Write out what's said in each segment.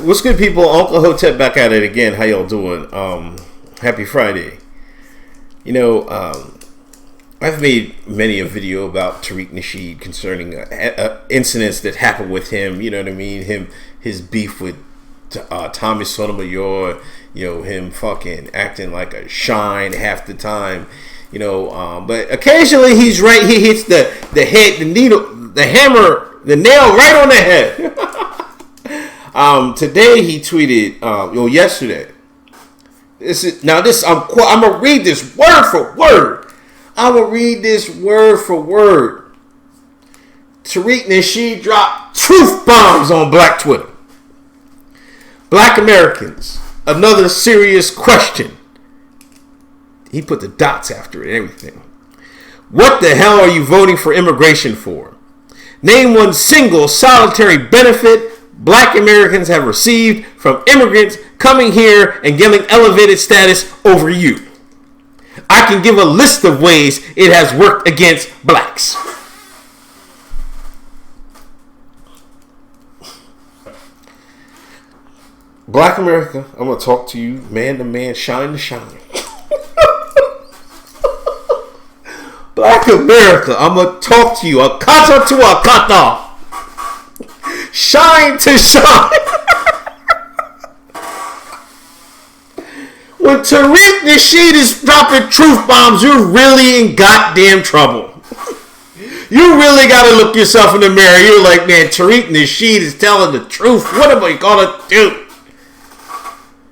What's good, people? Uncle Hotep back at it again. How y'all doing? Happy Friday. You know, I've made many a video about Tariq Nasheed concerning incidents that happened with him. You know what I mean? His beef with Tommy Sotomayor. You know, him fucking acting like a shine half the time. You know, but occasionally he's right. He hits the head, the needle, the hammer, the nail right on the head. Today he tweeted, yesterday. I'm gonna read this word for word. I'm gonna read this word for word. Tariq Nasheed dropped truth bombs on Black Twitter. Black Americans, another serious question. He put the dots after it and everything. What the hell are you voting for immigration for? Name one single solitary benefit Black Americans have received from immigrants coming here and getting elevated status over you. I can give a list of ways it has worked against blacks. Black America, I'm going to talk to you man to man, shine to shine. Black America, I'm going to talk to you a kata to a kata. Shine to shine. When Tariq Nasheed is dropping truth bombs, you're really in goddamn trouble. You really got to look yourself in the mirror. You're like, man, Tariq Nasheed is telling the truth. What am I going to do?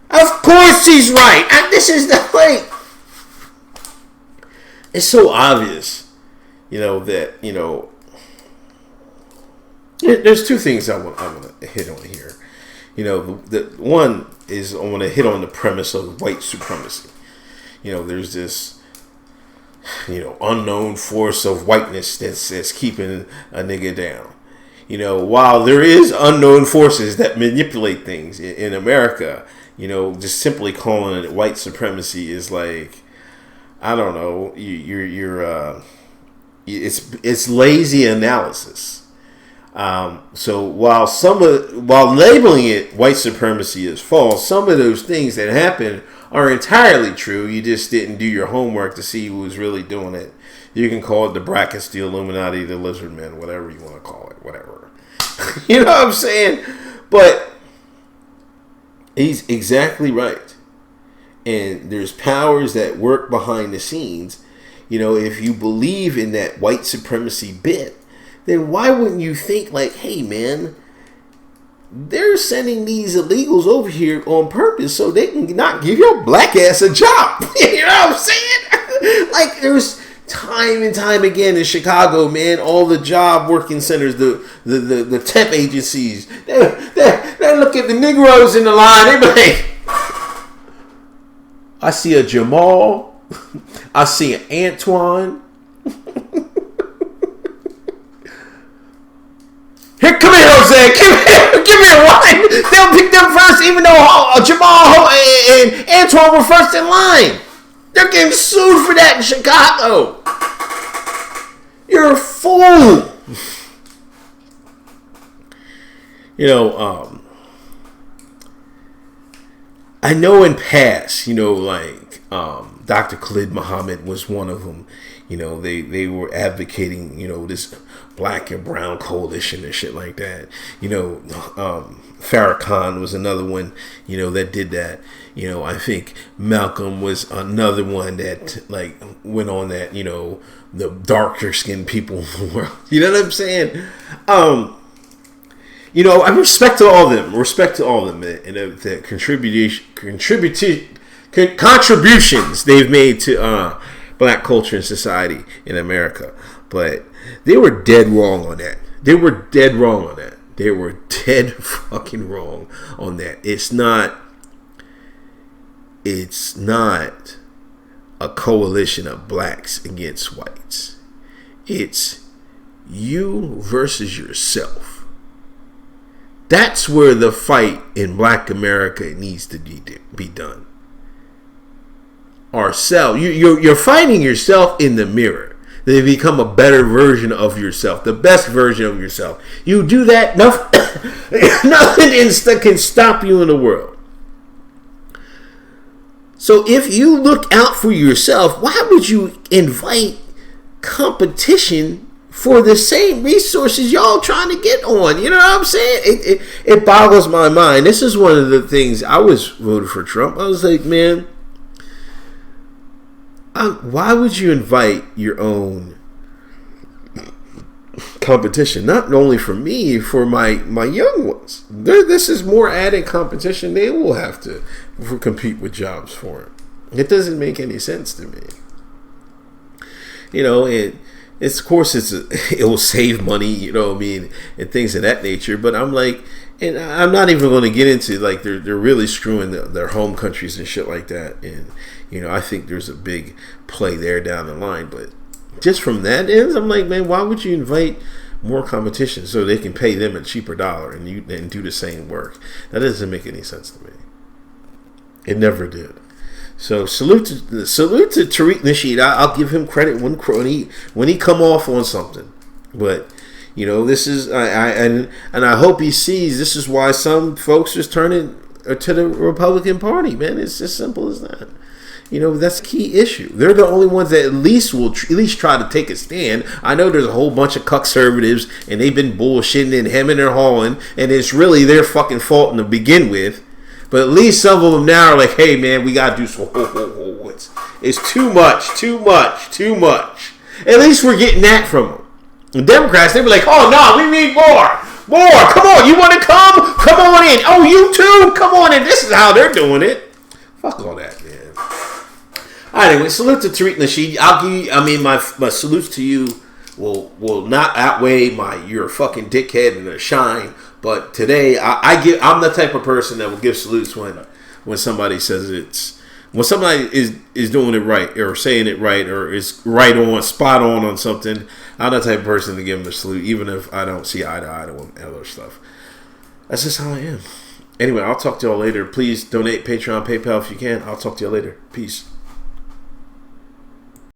Of course he's right. And this is the way. It's so obvious, that, there's two things I want to hit on here. The one is I want to hit on the premise of white supremacy. There's this, unknown force of whiteness that's keeping a nigga down. While there is unknown forces that manipulate things in America, just simply calling it white supremacy is like, I don't know, it's lazy analysis. So while labeling it white supremacy is false, some of those things that happen are entirely true. You just didn't do your homework to see who was really doing it. You can call it the brackets, the Illuminati, the lizard men, whatever you want to call it, whatever. You know what I'm saying? But he's exactly right. And there's powers that work behind the scenes. If you believe in that white supremacy bit, then why wouldn't you think like, hey man, they're sending these illegals over here on purpose so they can not give your black ass a job. You know what I'm saying? Like there's time and time again in Chicago, man, all the job working centers, the temp agencies, they look at the Negroes in the line, they be like, I see a Jamal, I see an Antoine. Here, come here, Jose. Give me a line. They'll pick them first, even though Jamal and Antoine were first in line. They're getting sued for that in Chicago. You're a fool. I know in past, Dr. Khalid Muhammad was one of them. They were advocating, this black and brown coalition and shit like that. Farrakhan was another one, that did that. I think Malcolm was another one that went on that, the darker skinned people in the world. You know what I'm saying? I respect to all of them. And the contributions they've made to black culture and society in America. But they were dead wrong on that. They were dead fucking wrong on that. It's not a coalition of blacks against whites. It's you versus yourself. That's where the fight in black America needs to be done. Ourselves. You're fighting yourself in the mirror. They become a better version of yourself, the best version of yourself. You do that, nothing can stop you in the world. So if you look out for yourself, why would you invite competition for the same resources y'all trying to get on? You know what I'm saying? It boggles my mind. This is one of the things. I was voted for Trump. I was like, man, why would you invite your own competition? Not only for me, for my young ones. This is more added competition. They will have to compete with jobs for it. It doesn't make any sense to me. You know, it will save money, you know what I mean, and things of that nature. But I'm like, and I'm not even going to get into like they're really screwing their home countries and shit like that. And you know, I think there's a big play there down the line. But just from that end, I'm like, man, why would you invite more competition so they can pay them a cheaper dollar and do the same work? That doesn't make any sense to me. It never did. So salute to Tariq Nasheed. I'll give him credit when he come off on something. But you know, this is and I hope he sees this is why some folks are turning to the Republican Party. Man, it's as simple as that. You know, that's a key issue. They're the only ones that at least will at least try to take a stand. I know there's a whole bunch of conservatives and they've been bullshitting and hemming and hawing, and it's really their fucking fault to begin with. But at least some of them now are like, hey, man, we got to do some. It's too much. At least we're getting that from them. The Democrats, they were like, oh, no, we need more. Come on. You want to come? Come on in. Oh, you too? Come on in. This is how they're doing it. Fuck all that, man. Anyway, salute to Tariq Nasheed. I'll give you, I mean, my salutes to you will not outweigh you're a fucking dickhead and a shine. But today, I'm the type of person that will give salutes when somebody says when somebody is doing it right or saying it right or is right on, spot on something. I'm the type of person to give them a salute, even if I don't see eye to eye on other stuff. That's just how I am. Anyway, I'll talk to y'all later. Please donate Patreon, PayPal if you can. I'll talk to y'all later. Peace.